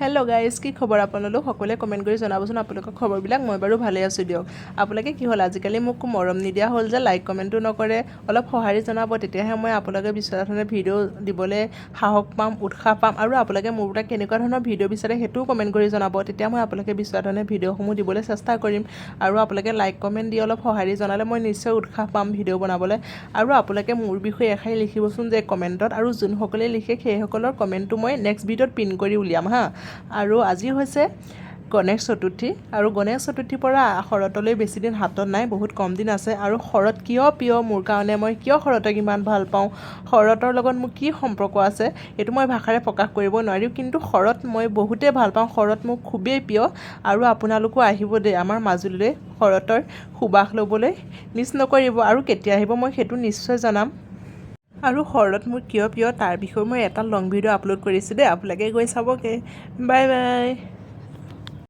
Hello' guys, কি খবৰ আপোনালোক সকলোৱে কমেণ্ট কৰি জনাবচোন আপোনালোকৰ খবৰবিলাক। মই বাৰু ভালে আছোঁ দিয়ক। আপোনালোকে কি হ'ল, আজিকালি মোক মৰম নিদিয়া হ'ল যে, লাইক কমেণ্টো নকৰে। অলপ সঁহাৰি জনাব, তেতিয়াহে মই আপোনালোকে বিচৰা ধৰণে ভিডিঅ' দিবলৈ সাহস পাম, উৎসাহ পাম। আৰু আপোনালোকে মোৰ পৰা কেনেকুৱা ধৰণৰ ভিডিঅ' বিচাৰে সেইটোও কমেণ্ট কৰি জনাব, তেতিয়া মই আপোনালোকে বিচৰা ধৰণে ভিডিঅ'সমূহ দিবলৈ চেষ্টা কৰিম। আৰু আপোনালোকে লাইক কমেণ্ট দি অলপ সঁহাৰি জনালে মই নিশ্চয় উৎসাহ পাম ভিডিঅ' বনাবলৈ। আৰু আপোনালোকে মোৰ বিষয়ে এষাৰি লিখিবচোন যে কমেণ্টত, আৰু যোনসকলে লিখে সেইসকলৰ কমেণ্টটো মই নেক্সট ভিডিঅ'ত পিন কৰি উলিয়াম হা। আৰু আজি হৈছে গণেশ চতুৰ্থী, আৰু গণেশ চতুৰ্থীৰ পৰা শৰতলৈ বেছি দিন হাতত নাই, বহুত কম দিন আছে। আৰু শৰৎ কিয় প্ৰিয় মোৰ কাৰণে, মই কিয় শৰতক ইমান ভাল পাওঁ, শৰতৰ লগত মোৰ কি সম্পৰ্ক আছে, এইটো মই ভাষাৰে প্ৰকাশ কৰিব নোৱাৰিম। কিন্তু শৰৎ মই বহুতেই ভাল পাওঁ, শৰৎ মোৰ খুবেই প্ৰিয়। আৰু আপোনালোকো আহিব দেই আমাৰ মাজুলীলৈ শৰতৰ সুবাস ল'বলৈ, মিছ নকৰিব। আৰু কেতিয়া আহিব মই সেইটো নিশ্চয় জনাম। আৰু শৰৎ মোৰ কিয় প্ৰিয় তাৰ বিষয়ে মই এটা লং ভিডিঅ' আপলোড কৰিছোঁ দেই, আপোনালোকে গৈ চাবগৈ। Bye bye.